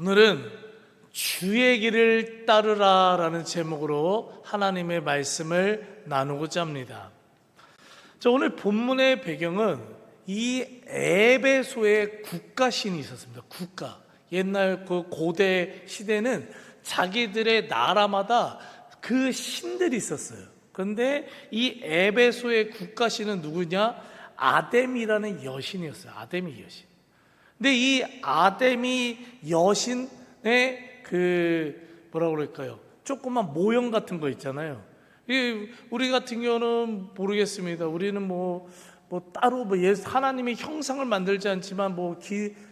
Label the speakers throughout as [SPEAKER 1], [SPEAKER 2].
[SPEAKER 1] 오늘은 주의 길을 따르라 라는 제목으로 하나님의 말씀을 나누고자 합니다. 오늘 본문의 배경은 이 에베소에 국가신이 있었습니다. 국가. 옛날 그 고대 시대는 자기들의 나라마다 그 신들이 있었어요. 그런데 이 에베소의 국가신은 누구냐? 아데미라는 여신이었어요. 아데미 여신. 근데 이 아데미 여신의 뭐라고 그럴까요? 조그만 모형 같은 거 있잖아요. 우리 같은 경우는 모르겠습니다. 우리는 따로 하나님의 형상을 만들지 않지만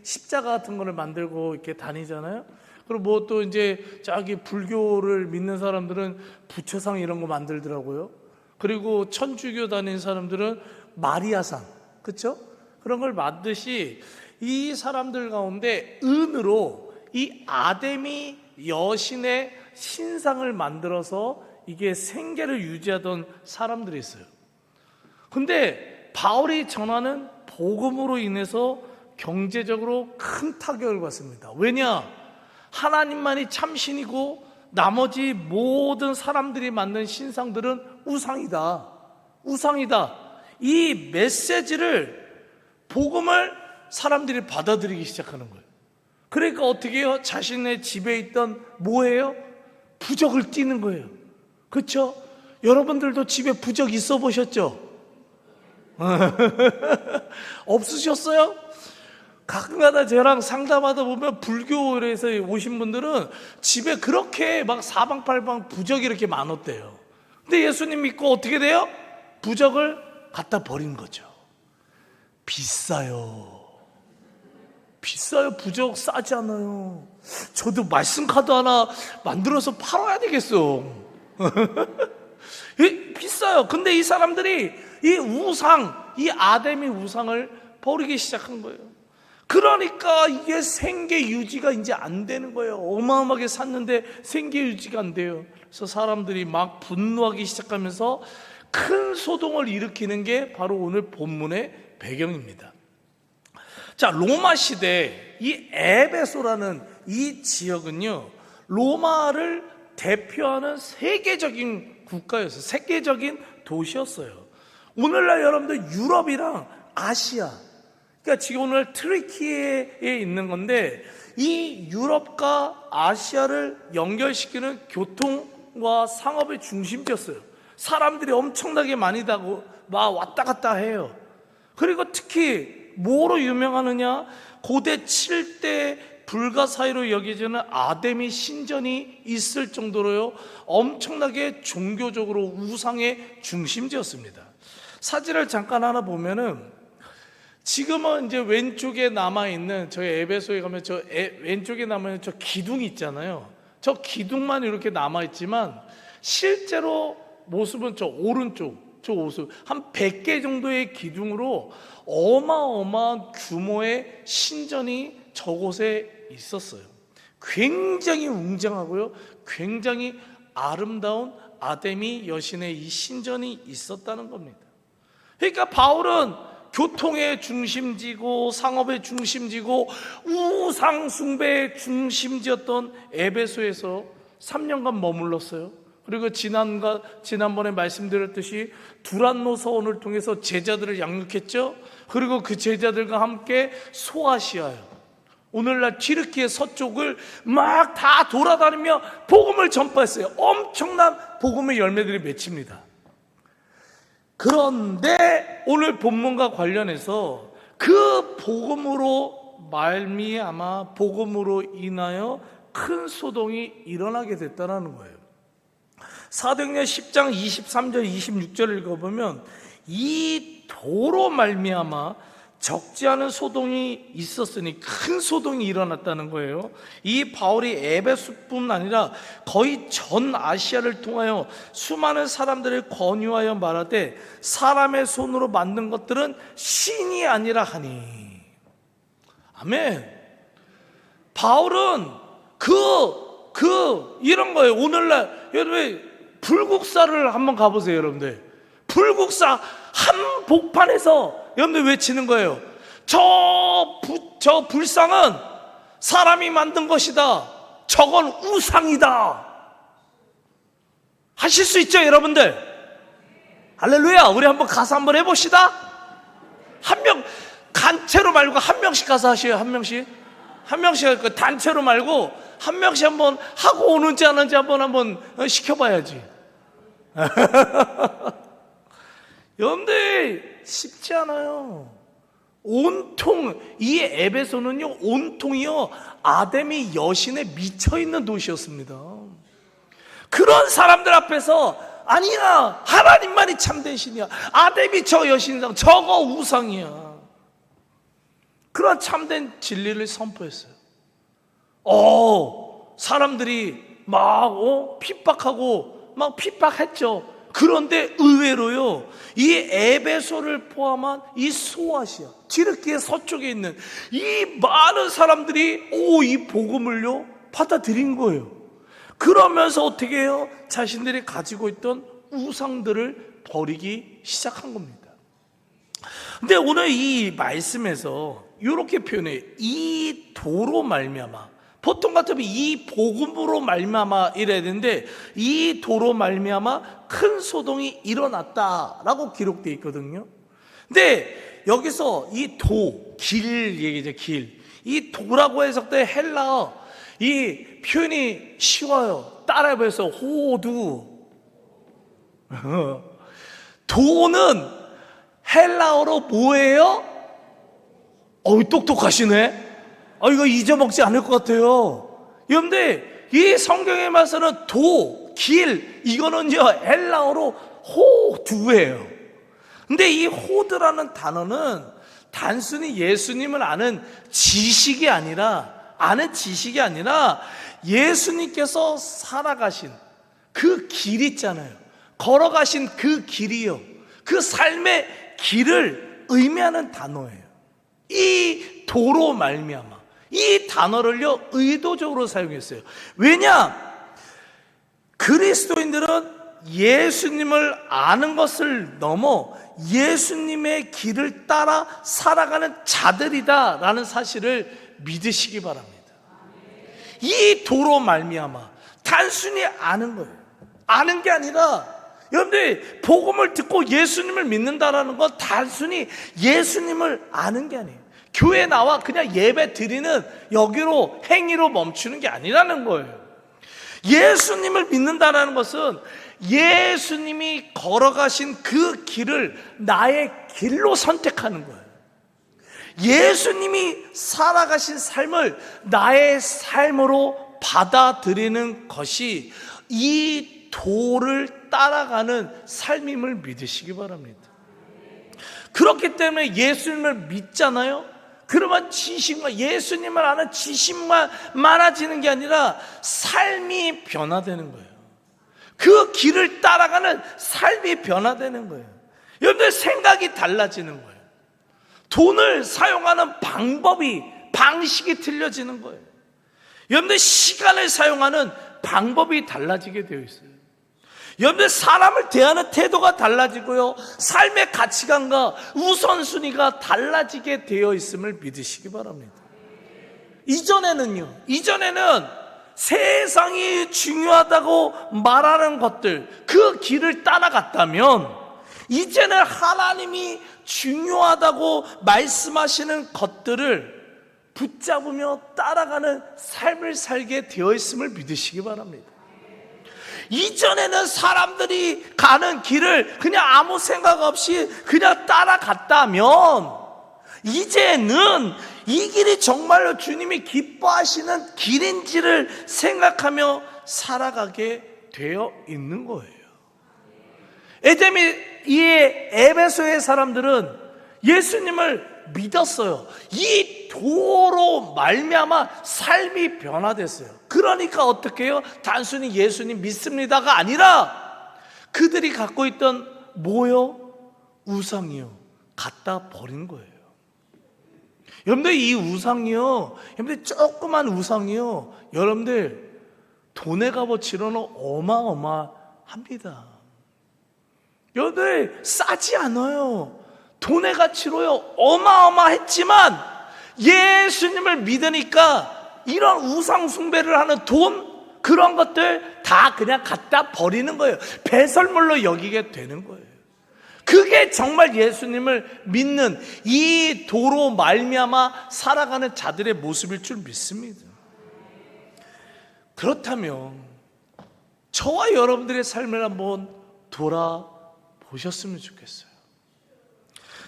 [SPEAKER 1] 십자가 같은 거를 만들고 이렇게 다니잖아요. 그리고 또 이제 자기 불교를 믿는 사람들은 부처상 이런 거 만들더라고요. 그리고 천주교 다니는 사람들은 마리아상, 그렇죠? 그런 걸 만드시 이 사람들 가운데 은으로 이 아데미 여신의 신상을 만들어서 이게 생계를 유지하던 사람들이 있어요. 근데 바울이 전하는 복음으로 인해서 경제적으로 큰 타격을 받습니다. 왜냐? 하나님만이 참신이고 나머지 모든 사람들이 만든 신상들은 우상이다. 우상이다. 이 메시지를, 복음을 사람들이 받아들이기 시작하는 거예요. 그러니까 어떻게 해요? 자신의 집에 있던 뭐예요? 부적을 띄는 거예요. 그렇죠? 여러분들도 집에 부적 있어 보셨죠? 없으셨어요? 가끔가다 저랑 상담하다 보면 불교에서 오신 분들은 집에 그렇게 막 사방팔방 부적이 이렇게 많았대요. 근데 예수님 믿고 어떻게 돼요? 부적을 갖다 버린 거죠. 비싸요. 비싸요. 부적 싸지 않아요. 저도 말씀 카드 하나 만들어서 팔아야 되겠어. 비싸요. 근데 이 사람들이 이 우상, 이 아데미 우상을 버리기 시작한 거예요. 그러니까 이게 생계 유지가 이제 안 되는 거예요. 어마어마하게 샀는데 생계 유지가 안 돼요. 그래서 사람들이 막 분노하기 시작하면서 큰 소동을 일으키는 게 바로 오늘 본문의 배경입니다. 자, 로마 시대 이 에베소라는 이 지역은요, 로마를 대표하는 세계적인 국가였어요. 세계적인 도시였어요. 오늘날 여러분들 유럽이랑 아시아, 그러니까 지금 오늘 트리키에 있는 건데, 이 유럽과 아시아를 연결시키는 교통과 상업의 중심지였어요. 사람들이 엄청나게 많이 다고 막 왔다 갔다 해요. 그리고 특히 뭐로 유명하느냐? 고대 7대 불가사의로 여겨지는 아데미 신전이 있을 정도로요, 엄청나게 종교적으로 우상의 중심지였습니다. 사진을 잠깐 하나 보면은, 지금은 이제 왼쪽에 남아있는, 저희 에베소에 가면 왼쪽에 남아있는 저 기둥이 있잖아요. 저 기둥만 이렇게 남아있지만 실제로 모습은 저 오른쪽, 저 모습 한 100개 정도의 기둥으로 어마어마한 규모의 신전이 저곳에 있었어요. 굉장히 웅장하고요, 굉장히 아름다운 아데미 여신의 이 신전이 있었다는 겁니다. 그러니까 바울은 교통의 중심지고 상업의 중심지고 우상 숭배의 중심지였던 에베소에서 3년간 머물렀어요. 그리고 지난번에 말씀드렸듯이 두란노 서원을 통해서 제자들을 양육했죠. 그리고 그 제자들과 함께 소아시아요, 오늘날 튀르키예 서쪽을 막 다 돌아다니며 복음을 전파했어요. 엄청난 복음의 열매들이 맺힙니다. 그런데 오늘 본문과 관련해서 그 복음으로 말미암아, 복음으로 인하여 큰 소동이 일어나게 됐다는 거예요. 사도행전 10장 23절 26절을 읽어보면 이 도로 말미암아 적지 않은 소동이 있었으니 큰 소동이 일어났다는 거예요. 이 바울이 에베소뿐 아니라 거의 전 아시아를 통하여 수많은 사람들을 권유하여 말하되, 사람의 손으로 만든 것들은 신이 아니라 하니. 아멘. 바울은 이런 거예요. 오늘날 여러분 불국사를 한번 가보세요. 여러분들 불국사 한복판에서 여러분들 외치는 거예요. 저 불상은 사람이 만든 것이다. 저건 우상이다. 하실 수 있죠, 여러분들? 할렐루야. 우리 한번 가서 한번 해봅시다. 한 명, 단체로 말고 한 명씩 가서 하셔요. 한 명씩. 한 명씩 할 거. 단체로 말고 한 명씩 한번 하고 오는지 안 하는지 한번 시켜봐야지. 여러분들 쉽지 않아요. 온통 이 에베소는요, 온통이요 아담이 여신에 미쳐있는 도시였습니다. 그런 사람들 앞에서 아니야, 하나님만이 참된 신이야, 아담이 저 여신이다, 저거 우상이야, 그런 참된 진리를 선포했어요. 사람들이 막 핍박하고 막 핍박했죠. 그런데 의외로요, 이 에베소를 포함한 이 소아시아, 튀르키예 서쪽에 있는 이 많은 사람들이 이 복음을요 받아들인 거예요. 그러면서 어떻게 해요? 자신들이 가지고 있던 우상들을 버리기 시작한 겁니다. 근데 오늘 이 말씀에서 이렇게 표현해요. 이 도로 말미암아. 보통 같으면 이 복음으로 말미암아 이래야 되는데, 이 도로 말미암아 큰 소동이 일어났다라고 기록되어 있거든요. 근데 여기서 이 도, 길 얘기죠. 길. 이 도라고 해석된 헬라어, 이 표현이 쉬워요. 따라해보세요. 호두. 도는 헬라어로 뭐예요? 똑똑하시네. 이거 잊어먹지 않을 것 같아요. 여러분들, 이 성경에 말씀은 도, 길, 이거는요 헬라어로 호두예요. 근데 이 호두라는 단어는 단순히 예수님을 아는 지식이 아니라 예수님께서 살아가신 그 길 있잖아요. 걸어가신 그 길이요, 그 삶의 길을 의미하는 단어예요. 이 도로 말미암아, 이 단어를요 의도적으로 사용했어요. 왜냐? 그리스도인들은 예수님을 아는 것을 넘어 예수님의 길을 따라 살아가는 자들이다라는 사실을 믿으시기 바랍니다. 이 도로 말미암아, 단순히 아는 거예요. 아는 게 아니라, 여러분들 복음을 듣고 예수님을 믿는다라는 건 단순히 예수님을 아는 게 아니에요. 교회 나와 그냥 예배 드리는 여기로 행위로 멈추는 게 아니라는 거예요. 예수님을 믿는다라는 것은 예수님이 걸어가신 그 길을 나의 길로 선택하는 거예요. 예수님이 살아가신 삶을 나의 삶으로 받아들이는 것이 이 도를 따라가는 삶임을 믿으시기 바랍니다. 그렇기 때문에 예수님을 믿잖아요. 그러면 예수님을 아는 지식만 많아지는 게 아니라 삶이 변화되는 거예요. 그 길을 따라가는 삶이 변화되는 거예요. 여러분들 생각이 달라지는 거예요. 돈을 사용하는 방식이 틀려지는 거예요. 여러분들 시간을 사용하는 방법이 달라지게 되어 있어요. 여러분들 사람을 대하는 태도가 달라지고요, 삶의 가치관과 우선순위가 달라지게 되어 있음을 믿으시기 바랍니다. 이전에는 세상이 중요하다고 말하는 것들, 그 길을 따라갔다면, 이제는 하나님이 중요하다고 말씀하시는 것들을 붙잡으며 따라가는 삶을 살게 되어 있음을 믿으시기 바랍니다. 이전에는 사람들이 가는 길을 그냥 아무 생각 없이 그냥 따라갔다면, 이제는 이 길이 정말로 주님이 기뻐하시는 길인지를 생각하며 살아가게 되어 있는 거예요. 이 에베소의 사람들은 예수님을 믿었어요. 이 도로 말미암아 삶이 변화됐어요. 그러니까 어떻게 해요? 단순히 예수님 믿습니다가 아니라 그들이 갖고 있던 뭐요? 우상이요, 갖다 버린 거예요. 여러분들, 이 우상이요, 여러분들 조그만 우상이요, 여러분들 돈의 값어치로는 어마어마합니다. 여러분들 싸지 않아요. 돈의 가치로요 어마어마했지만 예수님을 믿으니까 이런 우상 숭배를 하는 돈, 그런 것들 다 그냥 갖다 버리는 거예요. 배설물로 여기게 되는 거예요. 그게 정말 예수님을 믿는 이 도로 말미암아 살아가는 자들의 모습일 줄 믿습니다. 그렇다면 저와 여러분들의 삶을 한번 돌아보셨으면 좋겠어요.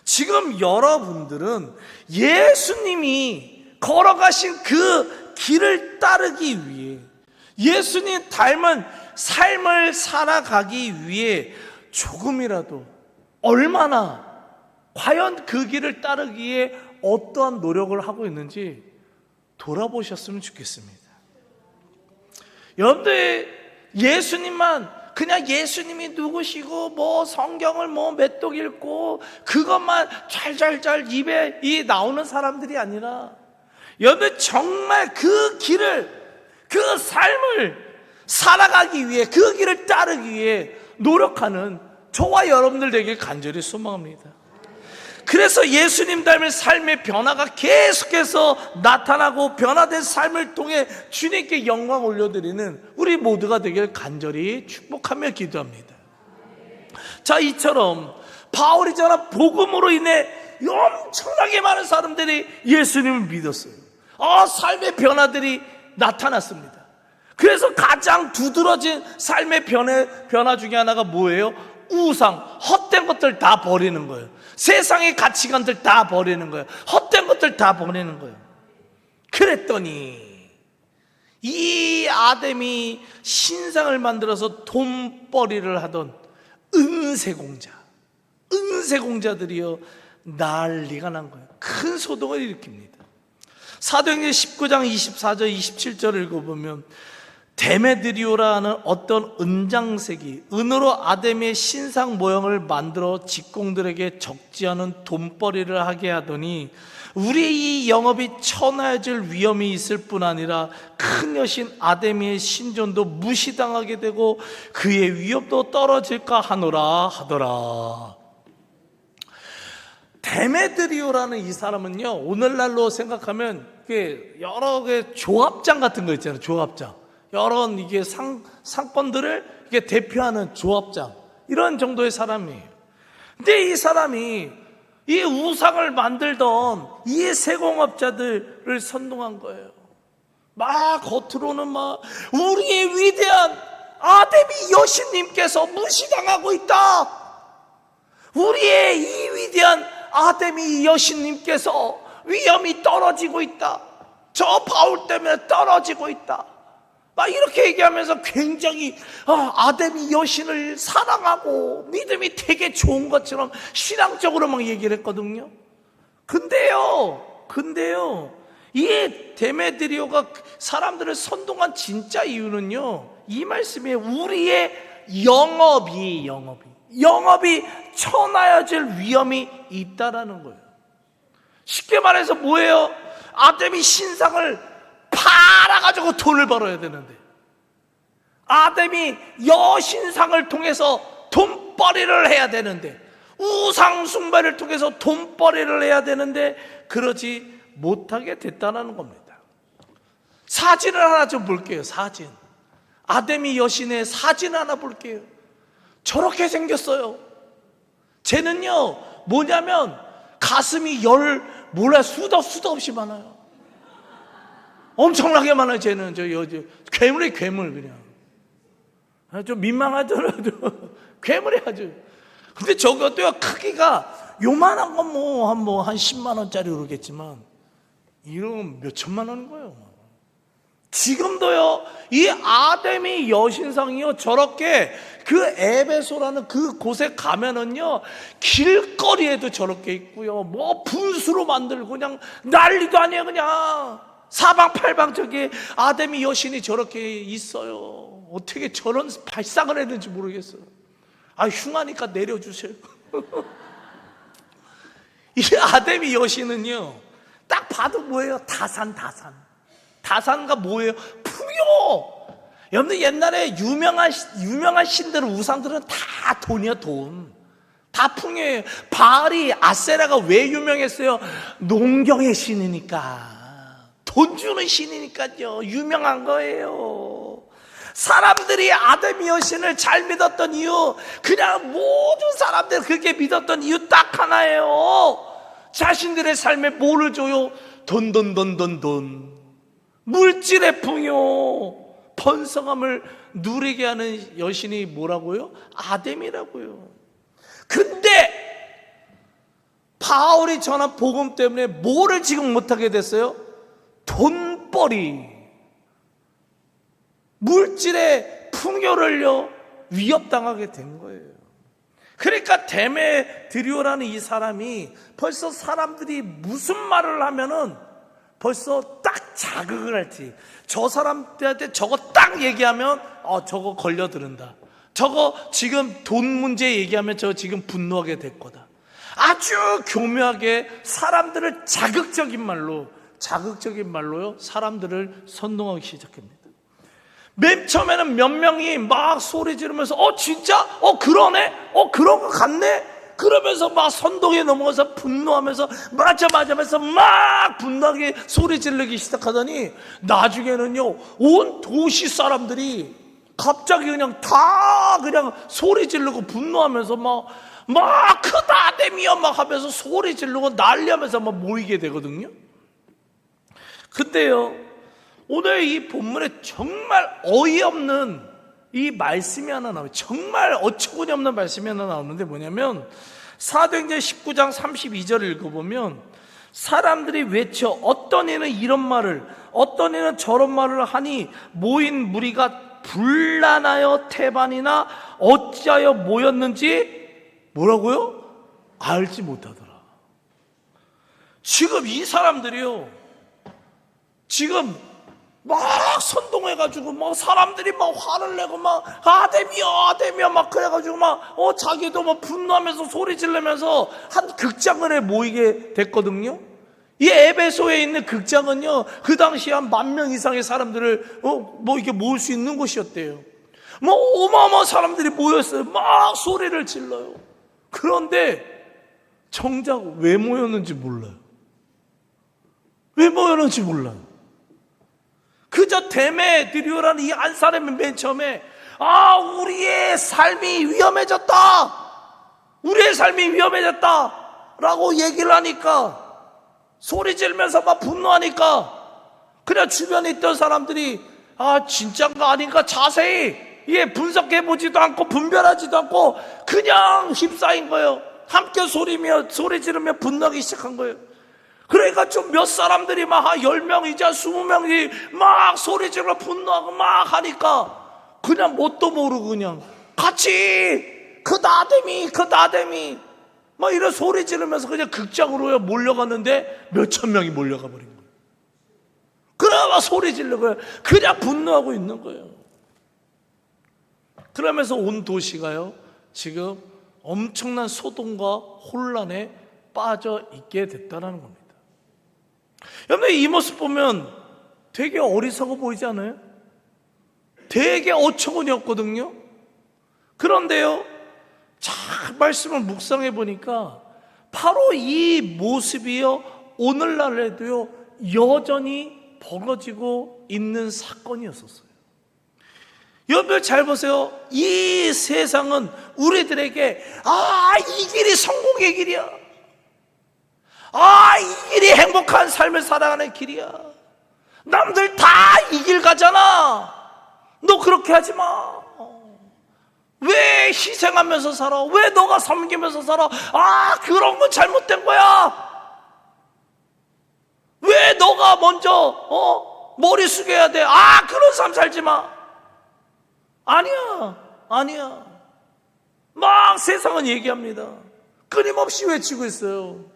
[SPEAKER 1] 지금 여러분들은 예수님이 걸어가신 그 길을 따르기 위해, 예수님 닮은 삶을 살아가기 위해 조금이라도, 얼마나, 과연 그 길을 따르기에 어떠한 노력을 하고 있는지 돌아보셨으면 좋겠습니다. 여러분들, 예수님만, 그냥 예수님이 누구시고 뭐 성경을 뭐 몇 독 읽고 그것만 잘잘잘 입에 나오는 사람들이 아니라, 여러분 정말 그 길을, 그 삶을 살아가기 위해, 그 길을 따르기 위해 노력하는 저와 여러분들 되길 간절히 소망합니다. 그래서 예수님 닮은 삶의 변화가 계속해서 나타나고 변화된 삶을 통해 주님께 영광 올려드리는 우리 모두가 되길 간절히 축복하며 기도합니다. 자, 이처럼 바울이 전한 복음으로 인해 엄청나게 많은 사람들이 예수님을 믿었어요. 삶의 변화들이 나타났습니다. 그래서 가장 두드러진 삶의 변화 중에 하나가 뭐예요? 우상, 헛된 것들 다 버리는 거예요. 세상의 가치관들 다 버리는 거예요. 헛된 것들 다 버리는 거예요. 그랬더니 이 아담이 신상을 만들어서 돈벌이를 하던 은세공자들이요, 난리가 난 거예요. 큰 소동을 일으킵니다. 사도행전 19장 24절 27절을 읽어보면, 데메드리오라는 어떤 은장색이 은으로 아담의 신상 모형을 만들어 직공들에게 적지 않은 돈벌이를 하게 하더니 우리의 이 영업이 천하여질 위험이 있을 뿐 아니라 큰 여신 아담의 신존도 무시당하게 되고 그의 위협도 떨어질까 하더라. 데메드리오라는 이 사람은요, 오늘날로 생각하면 여러 개 조합장 같은 거 있잖아요. 조합장, 여러 이게 상권들을 이게 대표하는 조합장, 이런 정도의 사람이에요. 근데 이 사람이 이 우상을 만들던 이 세공업자들을 선동한 거예요. 막 겉으로는 막 우리의 위대한 아담이 여신님께서 무시당하고 있다. 우리의 이 위대한 아담이 여신님께서 위험이 떨어지고 있다. 저 바울 때문에 떨어지고 있다. 막 이렇게 얘기하면서 굉장히 아담이 여신을 사랑하고 믿음이 되게 좋은 것처럼 신앙적으로 막 얘기를 했거든요. 근데요, 이 데메드리오가 사람들을 선동한 진짜 이유는요, 이 말씀에 우리의 영업이 천하여질 위험이 있다라는 거예요. 쉽게 말해서 뭐예요? 아담이 신상을 팔아가지고 돈을 벌어야 되는데, 아담이 여신상을 통해서 돈벌이를 해야 되는데, 우상숭배를 통해서 돈벌이를 해야 되는데 그러지 못하게 됐다는 겁니다. 사진을 하나 좀 볼게요. 사진, 아담이 여신의 사진 하나 볼게요. 저렇게 생겼어요. 쟤는요 뭐냐면 가슴이 수도 없이 많아요. 엄청나게 많아요. 쟤는 괴물이 괴물, 그냥 좀 민망하더라도 괴물이 아주. 근데 저것도요, 크기가 요만한 건 한 10만 원짜리 그러겠지만 이런 몇 천만 원인 거예요. 지금도요, 이 아담이 여신상이요, 저렇게 그 에베소라는 그 곳에 가면은요, 길거리에도 저렇게 있고요, 뭐 분수로 만들고 그냥 난리도 아니에요. 그냥 사방팔방 저기 아담이 여신이 저렇게 있어요. 어떻게 저런 발상을 했는지 모르겠어요. 흉하니까 내려주세요. 이 아담이 여신은요, 딱 봐도 뭐예요? 다산가 뭐예요? 풍요. 여러분들 옛날에 유명한 신들, 우상들은 다 돈이야, 돈. 다 풍요예요. 바알이, 아세라가 왜 유명했어요? 농경의 신이니까. 돈 주는 신이니까요. 유명한 거예요. 사람들이 아담 여신을 잘 믿었던 이유, 그냥 모든 사람들 그렇게 믿었던 이유 딱 하나예요. 자신들의 삶에 뭐를 줘요? 돈. 물질의 풍요, 번성함을 누리게 하는 여신이 뭐라고요? 아담이라고요. 근데 바울이 전한 복음 때문에 뭐를 지금 못하게 됐어요? 돈벌이, 물질의 풍요를요 위협당하게 된 거예요. 그러니까 데메드리오라는 이 사람이 벌써 사람들이 무슨 말을 하면은 벌써 딱 자극을 할지, 저 사람들한테 저거 딱 얘기하면 저거 걸려들은다, 저거 지금 돈 문제 얘기하면 저 지금 분노하게 될 거다. 아주 교묘하게 사람들을 자극적인 말로요 사람들을 선동하기 시작합니다. 맨 처음에는 몇 명이 막 소리 지르면서 진짜? 그러네? 그런 거 같네? 그러면서 막 선동에 넘어가서 분노하면서 맞아 하면서 막 분노하게 소리 지르기 시작하더니 나중에는요 온 도시 사람들이 갑자기 그냥 다 그냥 소리 지르고 분노하면서 막 크다데미야 막 하면서 소리 지르고 난리하면서 막 모이게 되거든요. 근데요, 오늘 이 본문에 정말 어이없는 이 말씀이 하나 나와요. 정말 어처구니 없는 말씀이 하나 나오는데 뭐냐면, 사도행전 19장 32절을 읽어보면 사람들이 외쳐 어떤 이는 이런 말을, 어떤 이는 저런 말을 하니 모인 무리가 분란하여 태반이나 어찌하여 모였는지 뭐라고요? 알지 못하더라. 지금 이 사람들이요, 지금 막 선동해가지고 막 사람들이 막 화를 내고 막 아데미야 막 그래가지고 막 자기도 막 분노하면서 소리 지르면서 한 극장을 모이게 됐거든요. 이 에베소에 있는 극장은요 그 당시에 한 10,000명 이상의 사람들을 이렇게 모을 수 있는 곳이었대요. 어마어마한 사람들이 모였어요. 막 소리를 질러요. 그런데 정작 왜 모였는지 몰라요. 그저 데메드리오라는 이 한 사람이 맨 처음에 우리의 삶이 위험해졌다 라고 얘기를 하니까, 소리 지르면서 막 분노하니까 그냥 주변에 있던 사람들이 진짠가 아닌가 자세히 분석해보지도 않고 분별하지도 않고 그냥 휩싸인 거예요. 함께 소리 지르며 분노하기 시작한 거예요. 그러니까 좀 몇 사람들이 막 한 10명이자 20명이 막 소리 지르며 분노하고 막 하니까 그냥 뭣도 모르고 그냥 같이 그 나대미 막 이런 소리 지르면서 그냥 극장으로 몰려갔는데 몇천 명이 몰려가 버린 거예요. 그래 막 소리 지르고 그냥 분노하고 있는 거예요. 그러면서 온 도시가요 지금 엄청난 소동과 혼란에 빠져 있게 됐다는 겁니다. 여러분, 이 모습 보면 되게 어리석어 보이지 않아요? 되게 어처구니 없거든요. 그런데요, 잘 말씀을 묵상해 보니까 바로 이 모습이요 오늘날에도요 여전히 벌어지고 있는 사건이었었어요. 여러분 잘 보세요. 이 세상은 우리들에게 이 길이 성공의 길이야, 이 길이 행복한 삶을 살아가는 길이야, 남들 다 이 길 가잖아, 너 그렇게 하지 마, 왜 희생하면서 살아, 왜 너가 섬기면서 살아, 그런 건 잘못된 거야, 왜 너가 먼저 머리 숙여야 돼, 그런 삶 살지 마. 아니야. 막 세상은 얘기합니다. 끊임없이 외치고 있어요.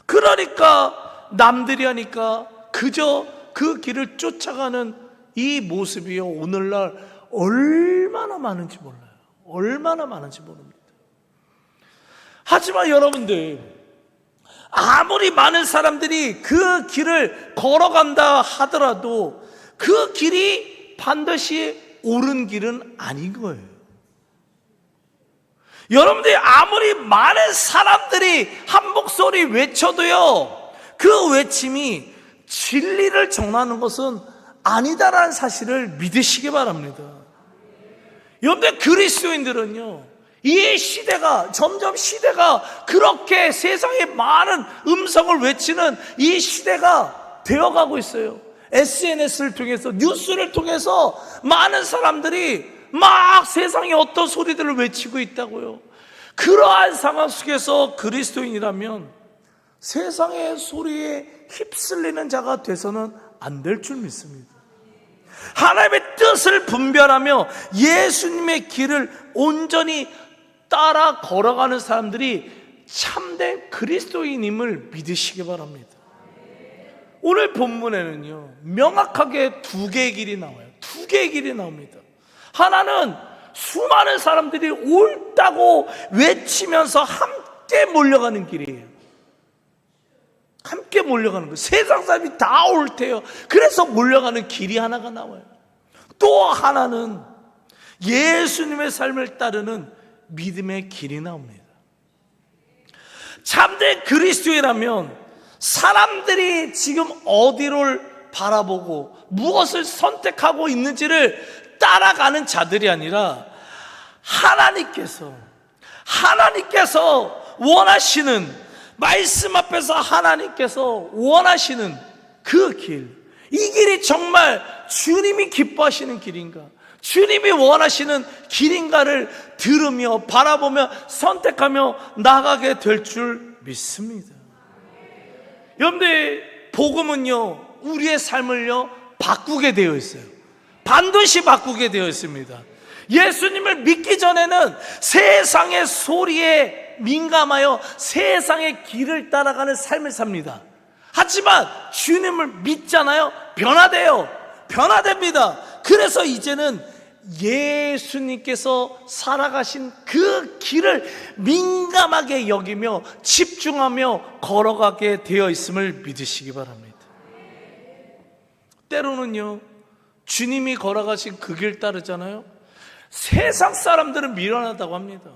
[SPEAKER 1] 그러니까 남들이 하니까 그저 그 길을 쫓아가는 이 모습이요 오늘날 얼마나 많은지 모릅니다. 하지만 여러분들, 아무리 많은 사람들이 그 길을 걸어간다 하더라도 그 길이 반드시 옳은 길은 아닌 거예요. 여러분들이 아무리 많은 사람들이 한 목소리 외쳐도요 그 외침이 진리를 전하는 것은 아니다라는 사실을 믿으시기 바랍니다. 여러분들, 그리스도인들은요, 이 시대가 점점 그렇게 세상에 많은 음성을 외치는 이 시대가 되어가고 있어요. SNS를 통해서, 뉴스를 통해서 많은 사람들이 막 세상에 어떤 소리들을 외치고 있다고요. 그러한 상황 속에서 그리스도인이라면 세상의 소리에 휩쓸리는 자가 돼서는 안 될 줄 믿습니다. 하나님의 뜻을 분별하며 예수님의 길을 온전히 따라 걸어가는 사람들이 참된 그리스도인임을 믿으시기 바랍니다. 오늘 본문에는요, 명확하게 두 개의 길이 나와요. 두 개의 길이 나옵니다. 하나는 수많은 사람들이 옳다고 외치면서 함께 몰려가는 길이에요. 함께 몰려가는 거예요. 세상 사람이 다 옳대요. 그래서 몰려가는 길이 하나가 나와요. 또 하나는 예수님의 삶을 따르는 믿음의 길이 나옵니다. 참된 그리스도인이라면 사람들이 지금 어디를 바라보고 무엇을 선택하고 있는지를 따라가는 자들이 아니라 하나님께서 원하시는, 말씀 앞에서 하나님께서 원하시는 그 길, 이 길이 정말 주님이 기뻐하시는 길인가, 주님이 원하시는 길인가를 들으며 바라보며 선택하며 나가게 될 줄 믿습니다. 여러분들, 복음은요, 우리의 삶을요 바꾸게 되어 있어요. 반드시 바꾸게 되어 있습니다. 예수님을 믿기 전에는 세상의 소리에 민감하여 세상의 길을 따라가는 삶을 삽니다. 하지만 주님을 믿잖아요. 변화됩니다. 그래서 이제는 예수님께서 살아가신 그 길을 민감하게 여기며 집중하며 걸어가게 되어 있음을 믿으시기 바랍니다. 때로는요, 주님이 걸어가신 그 길 따르잖아요. 세상 사람들은 미련하다고 합니다.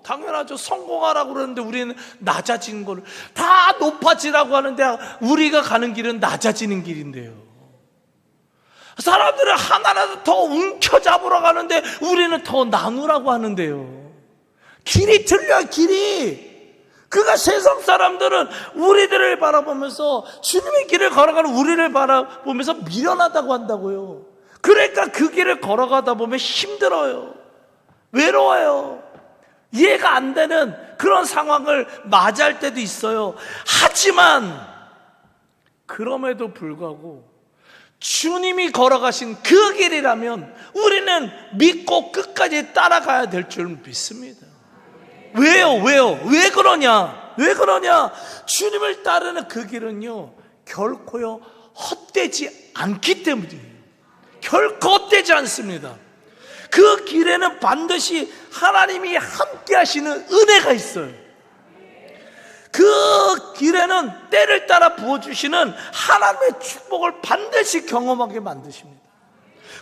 [SPEAKER 1] 당연하죠. 성공하라고 그러는데 우리는 낮아지는 거를, 다 높아지라고 하는데 우리가 가는 길은 낮아지는 길인데요. 사람들은 하나라도 더 움켜잡으러 가는데 우리는 더 나누라고 하는데요. 길이 틀려요, 길이. 그러니까 세상 사람들은 우리들을 바라보면서, 주님의 길을 걸어가는 우리를 바라보면서 미련하다고 한다고요. 그러니까 그 길을 걸어가다 보면 힘들어요. 외로워요. 이해가 안 되는 그런 상황을 맞이할 때도 있어요. 하지만 그럼에도 불구하고 주님이 걸어가신 그 길이라면 우리는 믿고 끝까지 따라가야 될 줄 믿습니다. 왜요? 왜 그러냐? 주님을 따르는 그 길은요, 결코요 헛되지 않기 때문이에요. 결코 헛되지 않습니다. 그 길에는 반드시 하나님이 함께 하시는 은혜가 있어요. 그 길에는 때를 따라 부어주시는 하나님의 축복을 반드시 경험하게 만드십니다.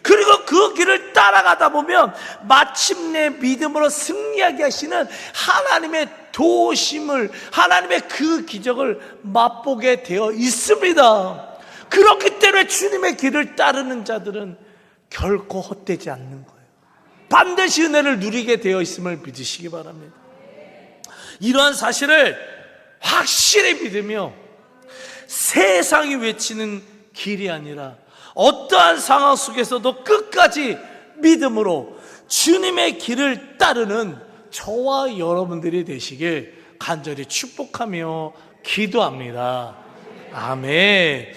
[SPEAKER 1] 그리고 그 길을 따라가다 보면 마침내 믿음으로 승리하게 하시는 하나님의 도우심을, 하나님의 그 기적을 맛보게 되어 있습니다. 그렇기 때문에 주님의 길을 따르는 자들은 결코 헛되지 않는 거예요. 반드시 은혜를 누리게 되어 있음을 믿으시기 바랍니다. 이러한 사실을 확실히 믿으며 세상이 외치는 길이 아니라 어떠한 상황 속에서도 끝까지 믿음으로 주님의 길을 따르는 저와 여러분들이 되시길 간절히 축복하며 기도합니다. 아멘.